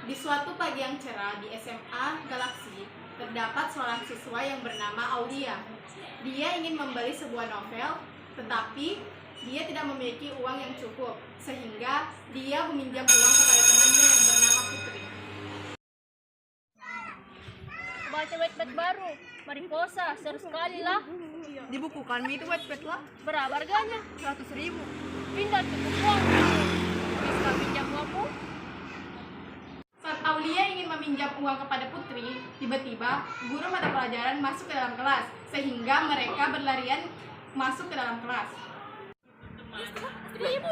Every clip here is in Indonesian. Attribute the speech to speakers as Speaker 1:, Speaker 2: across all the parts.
Speaker 1: Di suatu pagi yang cerah di SMA Galaksi, terdapat seorang siswa yang bernama Aulia. Dia ingin membeli sebuah novel, tetapi dia tidak memiliki uang yang cukup, sehingga dia meminjam uang kepada temannya yang bernama Putri.
Speaker 2: Baca Wattpad baru, Mariposa, seru sekali lah.
Speaker 3: Di buku kami itu Wattpad lah.
Speaker 2: Berapa harganya?
Speaker 3: 100.000.
Speaker 2: Pindah cukup uang. Bisa pinjam uangmu?
Speaker 1: Saat Aulia ingin meminjam uang kepada Putri, tiba-tiba guru mata pelajaran masuk ke dalam kelas, sehingga mereka berlarian masuk ke dalam kelas.
Speaker 2: Ibu.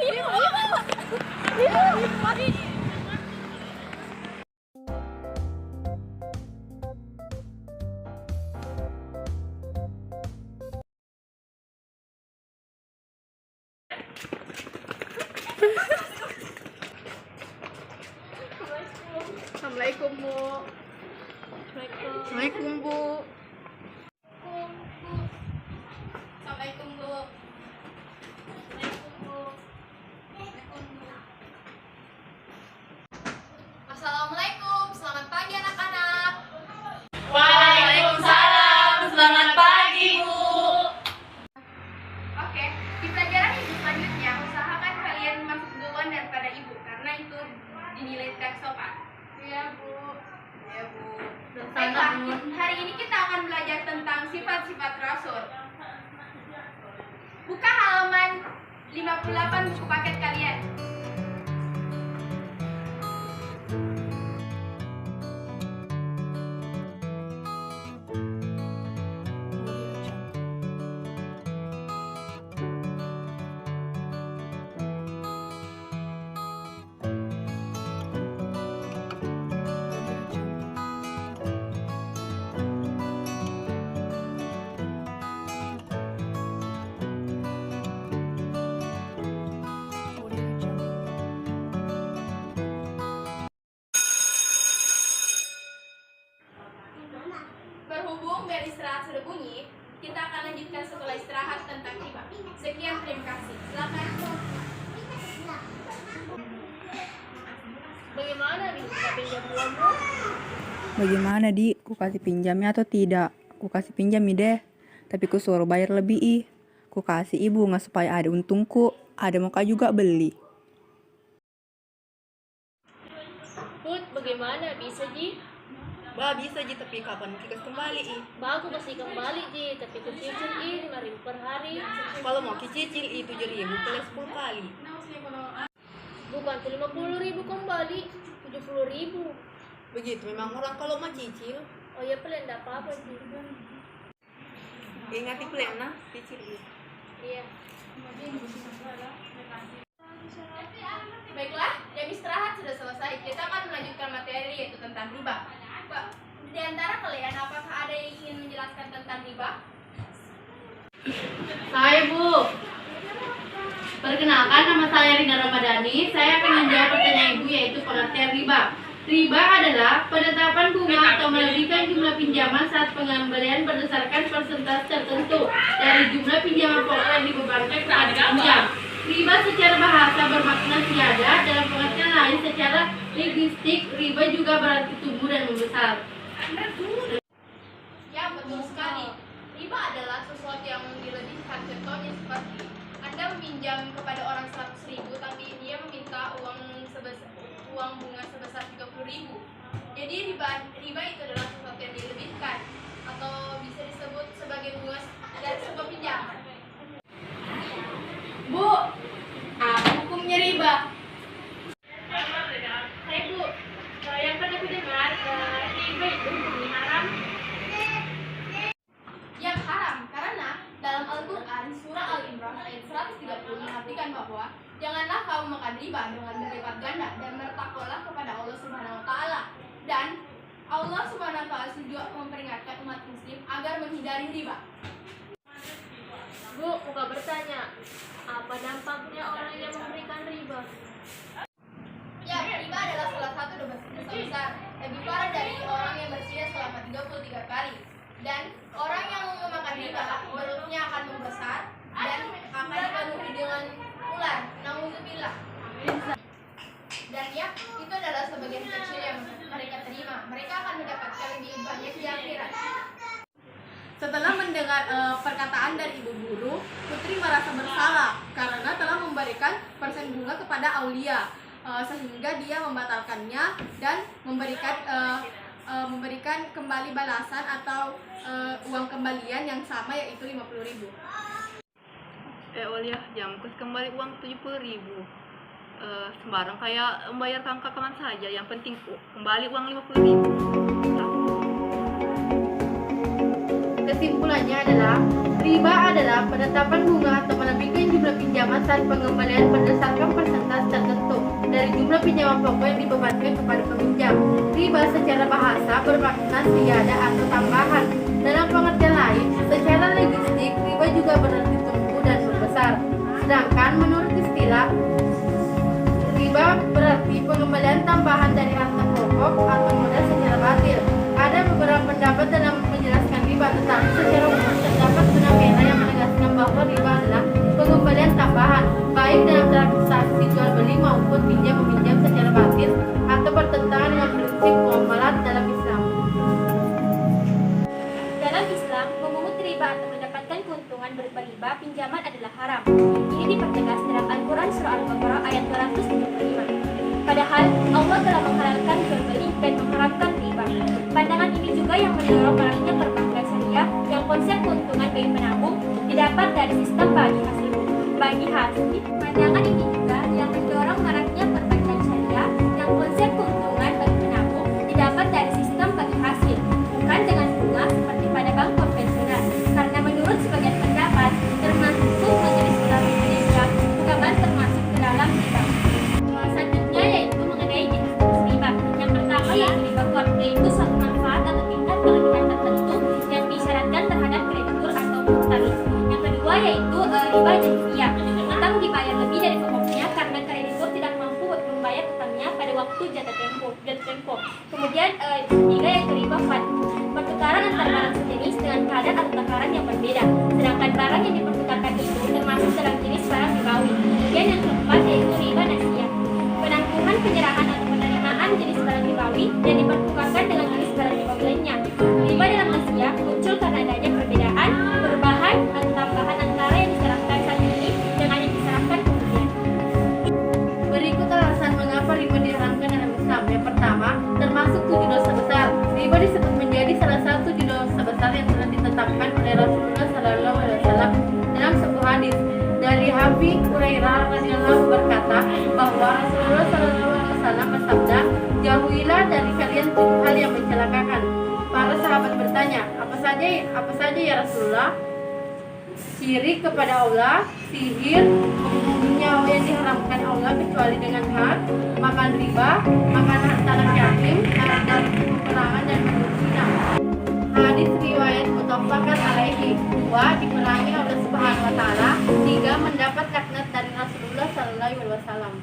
Speaker 1: Assalamualaikum, Bu.
Speaker 3: Assalamualaikum, Bu.
Speaker 1: Assalamualaikum, Bu.
Speaker 4: Assalamualaikum, selamat pagi anak-anak.
Speaker 5: Waalaikumsalam, selamat pagi Bu.
Speaker 4: Oke, di pelajaran ibu selanjutnya usahakan kalian masuk duluan daripada ibu karena itu dinilai tidak sopan.
Speaker 1: Iya, Bu. Iya, Bu.
Speaker 4: Baiklah, hari ini kita akan belajar tentang sifat-sifat Rasul. Buka halaman 58 buku paket kalian. Berhubung bel istirahat sudah bunyi, kita akan lanjutkan setelah istirahat tentang riba. Sekian, terima kasih. Silakan.
Speaker 2: Bagaimana nih? Bisa pinjam uangmu?
Speaker 3: Bagaimana, Di? Ku kasih pinjamnya atau tidak? Ku kasih pinjam deh. Tapi ku suruh bayar lebih, ih. Ku kasih ibu nggak supaya ada untungku. Ada muka juga beli.
Speaker 2: Put, bagaimana? Bisa, Ji?
Speaker 3: Bah, bisa, Ji, tapi kapan kita kembali, ih?
Speaker 2: Bah, aku kasih kembali, Ji. Tapi ku cicil, 5.000 per hari.
Speaker 3: Kalau mau kicicil itu 7.000 plus 10 kali.
Speaker 2: Bukan 50.000 kembali, 70.000.
Speaker 3: Begitu memang orang kalau mau cicil.
Speaker 2: Oh ya, pelan enggak apa-apa, Ji.
Speaker 3: Ingat plan nah, cicil ih.
Speaker 2: Iya.
Speaker 4: Baiklah, jam istirahat sudah selesai. Kita akan melanjutkan materi yaitu tentang riba. Pak, di antara kalian apakah ada yang ingin menjelaskan tentang riba?
Speaker 5: Saya Bu. Perkenalkan, nama saya Rina Ramadhani. Saya akan menjawab pertanyaan Ibu yaitu pengertian riba. Riba adalah penetapan bunga atau melebihkan jumlah pinjaman saat pengembalian berdasarkan persentase tertentu dari jumlah pinjaman pokok yang dibebankan kepada pinjam. Riba secara bahasa bermakna tiada, dalam pengertian lain secara linguistik, riba juga berarti tumbuh dan membesar.
Speaker 4: Ya, betul sekali. Riba adalah sesuatu yang dilebihkan. Contohnya seperti Anda meminjam kepada orang 100.000 tapi dia meminta uang bunga sebesar 30.000. Jadi riba itu adalah sesuatu yang dilebihkan atau bisa disebut sebagai bunga dari sebuah pinjaman.
Speaker 5: Bu, apa hukumnya riba?
Speaker 4: Hai Bu, yang pernah aku dengar riba itu hukumnya haram. Yang haram karena dalam Al-Quran surah Al-Imran ayat 130 mengartikan bahwa janganlah kamu makan riba dengan berlipat ganda dan bertakwalah kepada Allah Subhanahu Wa Taala. Dan Allah Subhanahu Wa Taala juga memperingatkan umat Muslim agar menghindari riba.
Speaker 2: Bu, muka bertanya, apa dampaknya orang yang memberikan riba?
Speaker 4: Ya, riba adalah salah satu dosa besar lebih parah dari orang yang berzina selama 33 kali. Dan orang yang memakan riba mulutnya akan membesar dan akan dipenuhi dengan ular. Nauzubillah. Dan ya, itu adalah sebagian kecil yang mereka akan mendapatkan lebih banyak di akhirat.
Speaker 1: Setelah mendengar perkataan dari ibu guru, Putri merasa bersalah karena telah memberikan persen bunga kepada Aulia, sehingga dia membatalkannya dan memberikan kembali balasan atau uang kembalian yang sama, yaitu 50.000.
Speaker 3: Aulia, jangan kembali uang 70.000. Sembarang kayak membayar kakak kawan saja, yang penting kembali uang 50.000.
Speaker 5: Kesimpulannya adalah, riba adalah penetapan bunga atau melebihkan jumlah pinjaman saat pengembalian berdasarkan persentase tertentu dari jumlah pinjaman pokok yang dibebankan kepada peminjam. Riba secara bahasa bermakna ziyadah atau tambahan. Dalam pengertian lain, secara logistik, riba juga berarti tumbuh dan membesar. Sedangkan menurut istilah, riba berarti pengembalian tambahan dari harta pokok atau modal secara batil. Ada beberapa pendapat dalam menjelaskan riba, tetapi secara umum terdapat fenomena yang menegaskan bahwa riba adalah pengembalian tambahan, baik dalam transaksi jual beli maupun pinjam meminjam secara batil atau bertentangan dengan prinsip muamalat dalam Islam.
Speaker 2: Dalam Islam, memungut riba atau mendapatkan keuntungan berupa riba pinjaman adalah haram. Ini dipertegas dalam Al-Quran Surah Al-Baqarah ayat 275. Padahal Allah telah menghalalkan jual beli dan mengharamkan riba. Pandangan ini juga yang mendorong maraknya perbankan syariah yang konsep keuntungan bagi penabung didapat dari sistem bagi hasil. Pandangan ini juga yang mendorong maraknya perbankan syariah yang konsep keuntungan bagi penabung didapat dari sistem bagi hasil, bukan dengan bunga seperti pada bank konvensional. Karena menurut sebagian pendapat, termasuk majelis ulama Indonesia, bukan termasuk ke dalam riba. Selanjutnya yaitu mengenai jenis riba. Yang pertama yaitu riba qard, yaitu suatu manfaat atau tingkat kelebihan tertentu yang disyaratkan terhadap kreditur atau muhtamis. Yang kedua yaitu riba jahiliyah. Utang dibayar lebih dari pokoknya karena kreditur tidak mampu membayar utangnya pada waktu jatuh tempo. Kemudian ketiga yaitu riba fad, pertukaran antara barang sejenis dengan kadar atau takaran yang berbeda, sedangkan barang yang dipertukarkan itu termasuk dalam jenis barang ribawi. Kemudian yang keempat yaitu riba nasiyah, penangguhan penyerahan atau penerimaan jenis barang ribawi yang dipertukarkan dengan jenis barang ribawi lainnya. Riba dalam nasiyah muncul karena adanya perbedaan, perubahan atau tambahan antara yang diserahkan saat ini dengan yang diserahkan kemudian.
Speaker 5: Berikut alasan mengapa riba diharamkan dalam Islam. Yang pertama, termasuk 7 dosa besar. Riba disebut menjadi salah satu 7 dosa besar yang telah ditetapkan oleh Rasulullah SAW dalam sebuah hadis. Dari Abi Hurairah radhiyallahu berkata bahwa Rasulullah SAW bersabda, "Jauhilah dari kalian 7 hal yang mencelakakan." Para sahabat bertanya, apa saja ya Rasulullah? Syirik kepada Allah, sihir, membunuh nyawa yang diharamkan Allah kecuali dengan hak, makan riba, makan harta anak yatim, dan peperangan dan berzina. Hadis riwayat muttafaqun alaihi. 2. Diperangi Allah Subhanahu wa taala. 3. Mendapat laknat dari Rasulullah sallallahu alaihi wasallam.